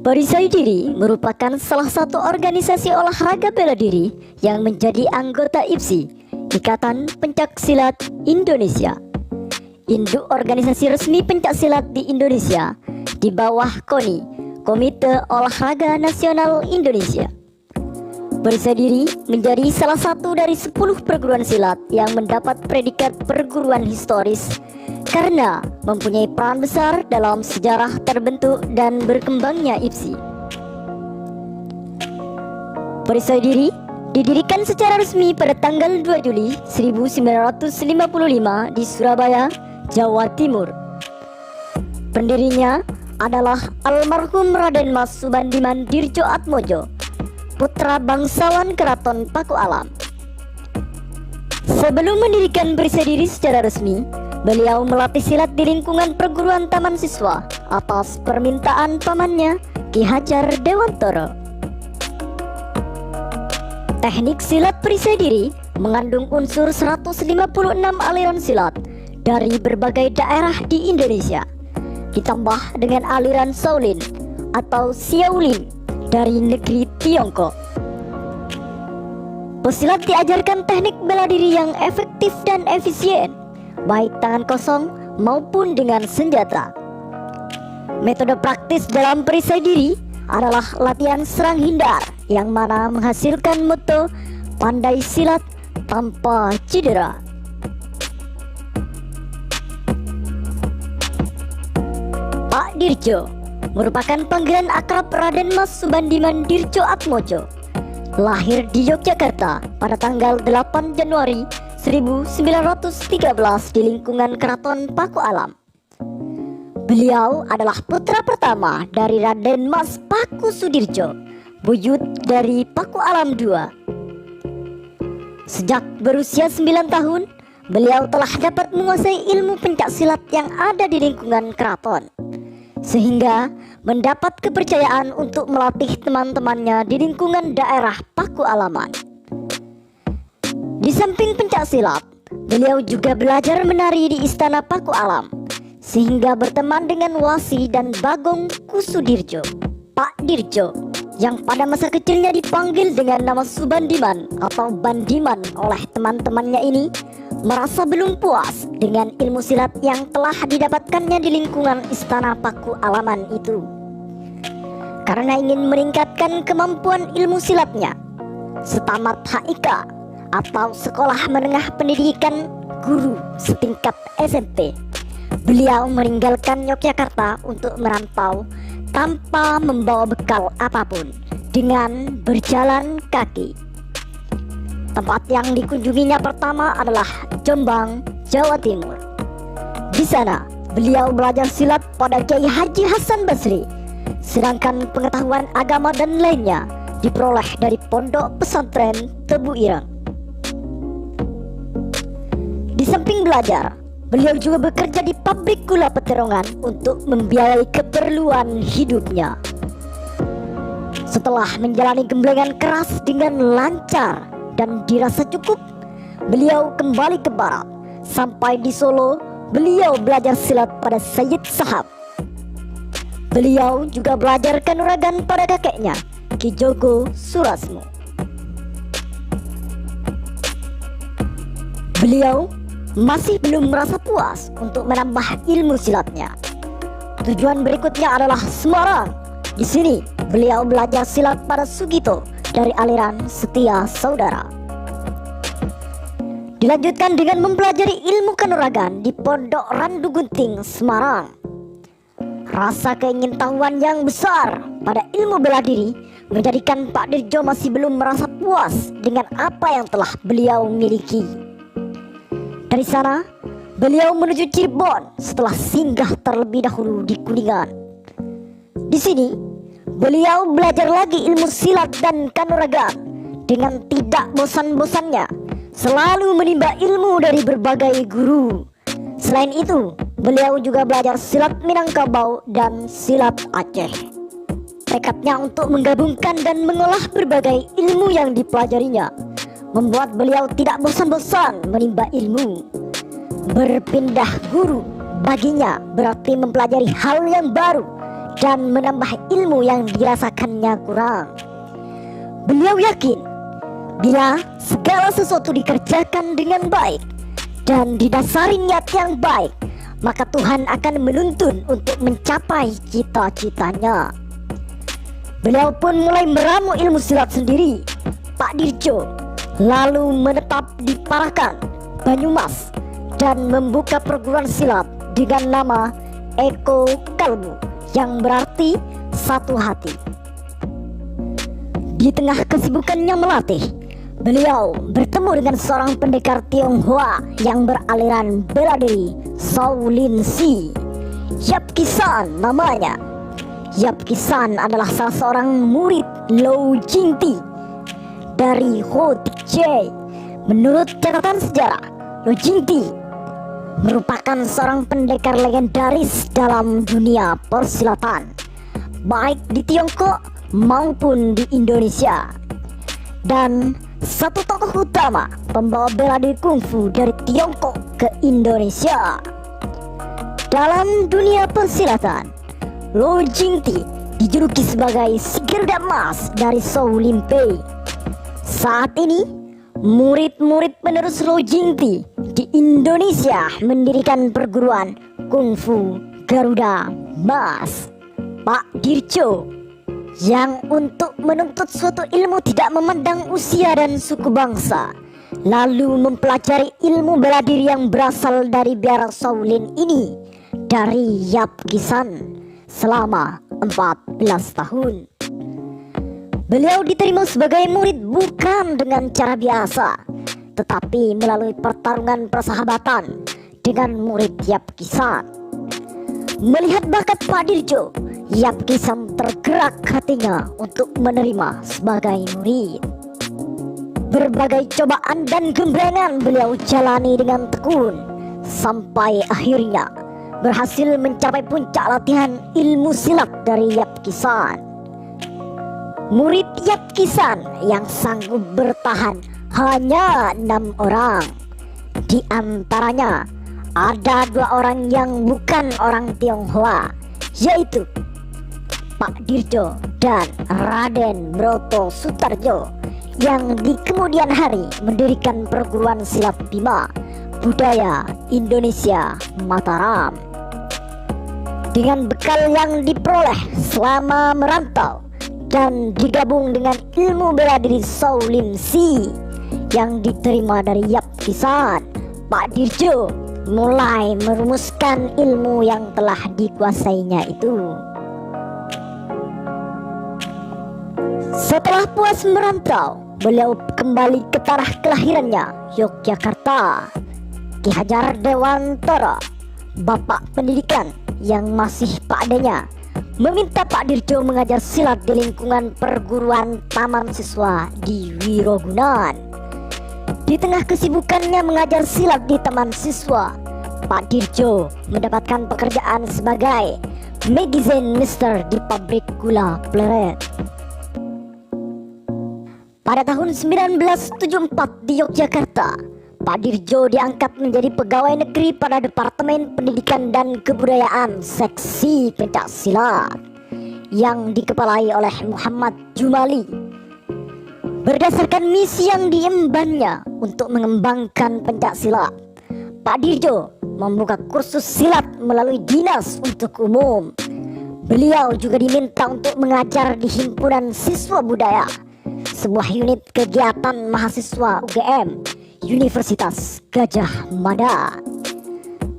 Perisai Diri merupakan salah satu organisasi olahraga bela diri yang menjadi anggota IPSI, Ikatan Pencaksilat Indonesia. Induk organisasi resmi pencaksilat di Indonesia di bawah KONI, Komite Olahraga Nasional Indonesia. Perisai Diri menjadi salah satu dari 10 perguruan silat yang mendapat predikat perguruan historis karena mempunyai peran besar dalam sejarah terbentuk dan berkembangnya IPSI. Perisai Diri didirikan secara resmi pada tanggal 2 Juli 1955 di Surabaya, Jawa Timur. Pendirinya adalah almarhum Raden Mas Subandiman Dirjoatmojo, putra bangsawan Keraton Pakualam. Sebelum mendirikan Perisai Diri secara resmi, beliau melatih silat di lingkungan perguruan taman siswa atas permintaan pamannya, Ki Hajar Dewantoro. Teknik silat Perisai Diri mengandung unsur 156 aliran silat dari berbagai daerah di Indonesia, ditambah dengan aliran Shaolin atau Shaolin dari negeri Tiongkok. Pesilat diajarkan teknik bela diri yang efektif dan efisien, baik tangan kosong maupun dengan senjata. Metode praktis dalam Perisai Diri adalah latihan serang hindar yang mana menghasilkan moto pandai silat tanpa cedera. Pak Dirjo merupakan panggilan akrab Raden Mas Subandiman Dirjoatmojo. Lahir di Yogyakarta pada tanggal 8 Januari 1913 di lingkungan Keraton Pakualam. Beliau adalah putra pertama dari Raden Mas Paku Sudirjo, buyut dari Pakualam II. Sejak berusia 9 tahun, beliau telah dapat menguasai ilmu pencaksilat yang ada di lingkungan keraton, sehingga mendapat kepercayaan untuk melatih teman-temannya di lingkungan daerah Pakualaman. Di samping pencaksilat, beliau juga belajar menari di Istana Pakualam, sehingga berteman dengan Wasi dan Bagong Kusudirjo. Pak Dirjo, yang pada masa kecilnya dipanggil dengan nama Subandiman atau Bandiman oleh teman-temannya ini, merasa belum puas dengan ilmu silat yang telah didapatkannya di lingkungan Istana Pakualaman itu. Karena ingin meningkatkan kemampuan ilmu silatnya, setamat HIK atau Sekolah Menengah Pendidikan Guru setingkat SMP, beliau meninggalkan Yogyakarta untuk merantau tanpa membawa bekal apapun dengan berjalan kaki. Tempat yang dikunjunginya pertama adalah Jombang, Jawa Timur. Di sana, beliau belajar silat pada Kiai Haji Hasan Basri, sedangkan pengetahuan agama dan lainnya diperoleh dari Pondok Pesantren Tebu Ireng. Di samping belajar, beliau juga bekerja di pabrik gula Peterongan untuk membiayai keperluan hidupnya. Setelah menjalani gemblengan keras dengan lancar dan dirasa cukup, beliau kembali ke barat. Sampai di Solo, beliau belajar silat pada Sayyid Sahab. Beliau juga belajar kanuragan pada kakeknya, Ki Jogo Surasmo. Beliau masih belum merasa puas untuk menambah ilmu silatnya. Tujuan berikutnya adalah Semarang. Di sini, beliau belajar silat pada Sugito dari aliran Setia Saudara. Dilanjutkan dengan mempelajari ilmu kanuragan di Pondok Randu Gunting, Semarang. Rasa keingintahuan yang besar pada ilmu bela diri menjadikan Pak Dirjo masih belum merasa puas dengan apa yang telah beliau miliki. Dari sana, beliau menuju Cirebon setelah singgah terlebih dahulu di Kuningan. Di sini, beliau belajar lagi ilmu silat dan kanuragan dengan tidak bosan-bosannya, selalu menimba ilmu dari berbagai guru. Selain itu, beliau juga belajar silat Minangkabau dan silat Aceh. Tekadnya untuk menggabungkan dan mengolah berbagai ilmu yang dipelajarinya membuat beliau tidak bosan-bosan menimba ilmu. Berpindah guru baginya berarti mempelajari hal yang baru dan menambah ilmu yang dirasakannya kurang. Beliau yakin bila segala sesuatu dikerjakan dengan baik dan didasari niat yang baik, maka Tuhan akan menuntun untuk mencapai cita-citanya. Beliau pun mulai meramu ilmu silat sendiri, Pak Dirjo, lalu menetap di Parakan, Banyumas, dan membuka perguruan silat dengan nama Eko Kalbu, yang berarti satu hati. Di tengah kesibukannya melatih, beliau bertemu dengan seorang pendekar Tionghoa yang beraliran bela diri Shaolin Si. Yap Kisan namanya. Yap Kisan adalah salah seorang murid Lou Jingti dari Ho Tik Chye. Menurut catatan sejarah, Lou Jingti merupakan seorang pendekar legendaris dalam dunia persilatan, baik di Tiongkok maupun di Indonesia, dan satu tokoh utama pembawa bela diri kungfu dari Tiongkok ke Indonesia. Dalam dunia persilatan, Lou Jingti dijuluki sebagai si Garuda Emas dari Shaolin Pei. Saat ini, murid-murid penerus Lou Jingti di Indonesia mendirikan perguruan kungfu Garuda Emas. Pak Dirjo, yang untuk menuntut suatu ilmu tidak memandang usia dan suku bangsa, lalu mempelajari ilmu bela diri yang berasal dari biara Shaolin ini dari Yap Kisan selama 14 tahun. Beliau diterima sebagai murid bukan dengan cara biasa, tetapi melalui pertarungan persahabatan dengan murid Yap Kisan. Melihat bakat Pak Dirjo, Yap Kisan tergerak hatinya untuk menerima sebagai murid. Berbagai cobaan dan gemblengan beliau jalani dengan tekun, sampai akhirnya berhasil mencapai puncak latihan ilmu silat dari Yap Kisan. Murid Yap Kisan yang sanggup bertahan hanya 6 orang. Di antaranya ada 2 orang yang bukan orang Tionghoa, yaitu Pak Dirjo dan Raden Broto Sutarjo, yang di kemudian hari mendirikan perguruan silat Bima Budaya Indonesia Mataram. Dengan bekal yang diperoleh selama merantau dan digabung dengan ilmu bela diri Shaolin Si yang diterima dari Yap Kisan, Pak Dirjo mulai merumuskan ilmu yang telah dikuasainya itu. Setelah puas merantau, beliau kembali ke tanah kelahirannya, Yogyakarta. Ki Hajar Dewantara, bapak pendidikan yang masih padanya, meminta Pak Dirjo mengajar silat di lingkungan perguruan taman siswa di Wirogunan. Di tengah kesibukannya mengajar silat di taman siswa, Pak Dirjo mendapatkan pekerjaan sebagai magazine mister di pabrik gula Pleret. Pada tahun 1974 di Yogyakarta, Pak Dirjo diangkat menjadi pegawai negeri pada Departemen Pendidikan dan Kebudayaan Seksi Pencak Silat yang dikepalai oleh Muhammad Jumali. Berdasarkan misi yang diembannya untuk mengembangkan pencak silat, Pak Dirjo membuka kursus silat melalui dinas untuk umum. Beliau juga diminta untuk mengajar di Himpunan Siswa Budaya, sebuah unit kegiatan mahasiswa UGM Universitas Gadjah Mada.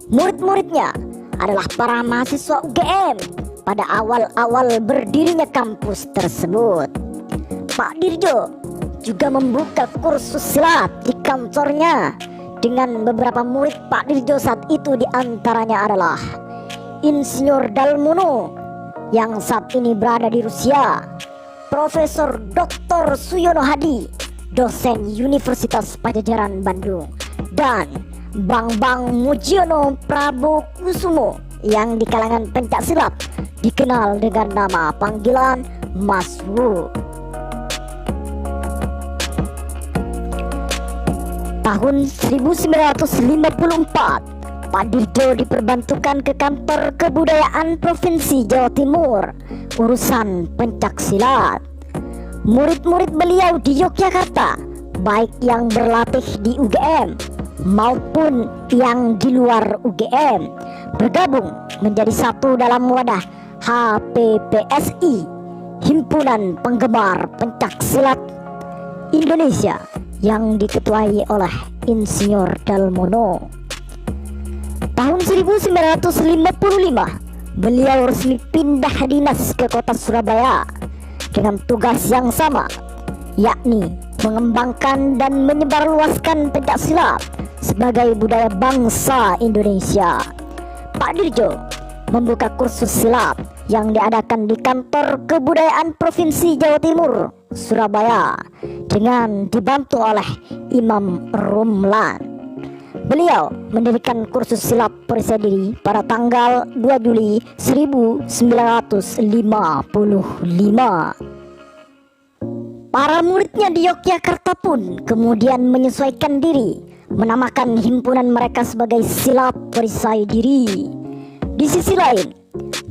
Murid-muridnya adalah para mahasiswa UGM pada awal-awal berdirinya kampus tersebut. Pak Dirjo juga membuka kursus silat di kantornya dengan beberapa murid Pak Dirjo saat itu, diantaranya adalah Insinyur Dalmono yang saat ini berada di Rusia, Profesor Dr. Suyono Hadi, dosen Universitas Pajajaran Bandung, dan Bambang Mujiono Prabokusumo yang di kalangan pencak silat dikenal dengan nama panggilan Mas Wu. Tahun 1954, Pak Dirjo diperbantukan ke kantor kebudayaan Provinsi Jawa Timur urusan pencak silat. Murid-murid beliau di Yogyakarta, baik yang berlatih di UGM maupun yang di luar UGM, bergabung menjadi satu dalam wadah HPPSI, Himpunan Penggemar Pencak Silat Indonesia, yang diketuai oleh Insinyur Dalmono. Tahun 1955 beliau resmi pindah dinas ke kota Surabaya dengan tugas yang sama, yakni mengembangkan dan menyebarluaskan pencak silat sebagai budaya bangsa Indonesia. Pak Dirjo membuka kursus silat yang diadakan di kantor kebudayaan Provinsi Jawa Timur, Surabaya, dengan dibantu oleh Imam Rumlan. Beliau mendirikan kursus silat perisai diri pada tanggal 2 Juli 1955. Para muridnya di Yogyakarta pun kemudian menyesuaikan diri, menamakan himpunan mereka sebagai Silat Perisai Diri. Di sisi lain,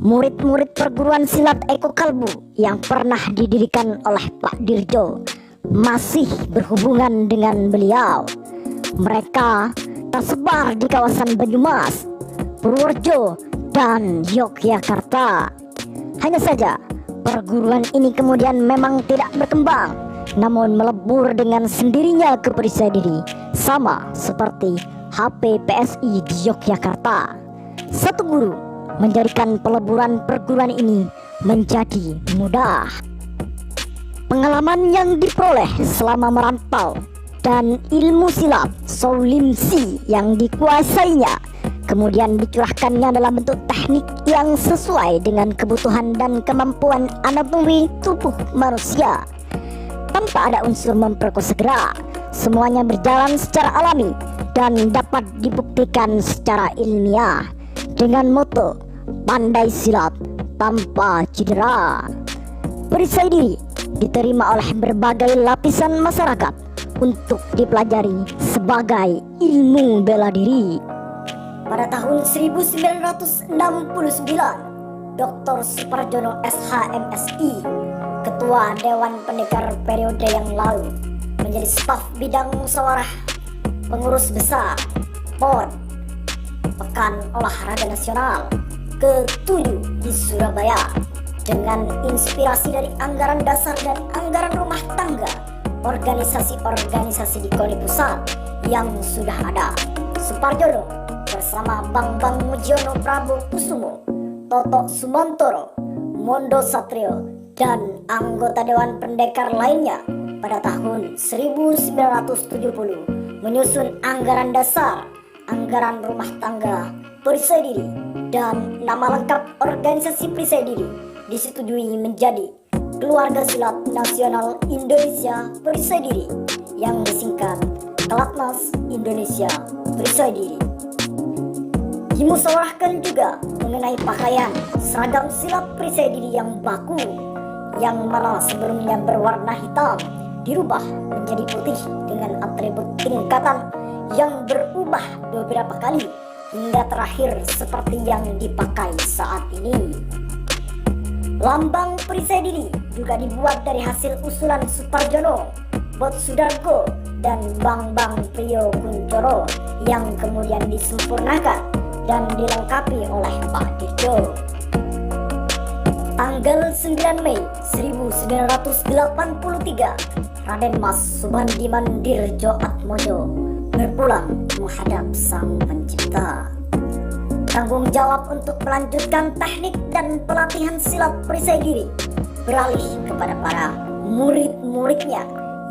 murid-murid perguruan silat Eko Kalbu yang pernah didirikan oleh Pak Dirjo masih berhubungan dengan beliau. Mereka tersebar di kawasan Banyumas, Purworejo, dan Yogyakarta. Hanya saja perguruan ini kemudian memang tidak berkembang, namun melebur dengan sendirinya ke perisai diri, sama seperti HPPSI di Yogyakarta. Satu guru menjadikan peleburan perguruan ini menjadi mudah. Pengalaman yang diperoleh selama merantau dan ilmu silat Soulimsi yang dikuasainya kemudian dicurahkannya dalam bentuk teknik yang sesuai dengan kebutuhan dan kemampuan anatomi tubuh manusia. Tanpa ada unsur memperkosa gerak, semuanya berjalan secara alami dan dapat dibuktikan secara ilmiah dengan moto pandai silat tanpa cedera. Perisai diri diterima oleh berbagai lapisan masyarakat untuk dipelajari sebagai ilmu bela diri. Pada tahun 1969, Dr. Suparjono SHMSI, Ketua Dewan Pendekar periode yang lalu, menjadi staf bidang musyawarah pengurus besar PON Pekan Olahraga Nasional ke-7 di Surabaya. Dengan inspirasi dari anggaran dasar dan anggaran rumah tangga organisasi-organisasi di KONI pusat yang sudah ada, Suparjono bersama Bambang Mujiono Prabowo Kusumo, Toto Sumantoro, Mondo Satrio, dan anggota Dewan Pendekar lainnya pada tahun 1970 menyusun anggaran dasar, anggaran rumah tangga, perisai diri, dan nama lengkap organisasi perisai diri disetujui menjadi Keluarga Silat Nasional Indonesia Perisai Diri yang disingkat Kelatnas Indonesia Perisai Diri. Dimusyawarahkan juga mengenai pakaian seragam silat perisai diri yang baku, yang mana sebelumnya berwarna hitam dirubah menjadi putih dengan atribut tingkatan yang berubah beberapa kali hingga terakhir seperti yang dipakai saat ini. Lambang perisai diri juga dibuat dari hasil usulan Suparjono, Bot Sudargo, dan Bambang Priyo Kuncoro yang kemudian disempurnakan dan dilengkapi oleh Pak Dirjo. Tanggal 9 Mei 1983, Raden Mas Subandiman Dirjo Atmojo berpulang menghadap Sang Pencipta. Tanggung jawab untuk melanjutkan teknik dan pelatihan silat perisai diri beralih kepada para murid-muridnya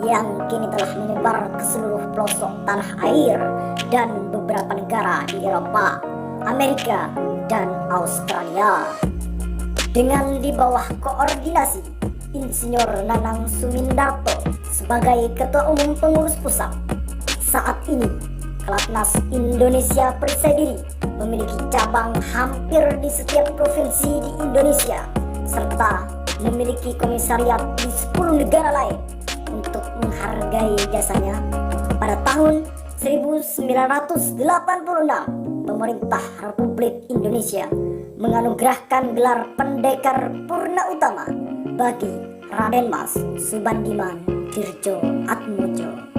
yang kini telah menyebar ke seluruh pelosok tanah air dan beberapa negara di Eropa, Amerika, dan Australia. Dengan di bawah koordinasi Insinyur Nanang Sumindarto sebagai Ketua Umum Pengurus Pusat, saat ini Kelatnas Indonesia Perisai Diri memiliki cabang hampir di setiap provinsi di Indonesia, serta memiliki komisariat di 10 negara lain. Untuk menghargai jasanya, pada tahun 1986, pemerintah Republik Indonesia menganugerahkan gelar Pendekar Purna Utama bagi Raden Mas Subandiman Tirjo Atmojo.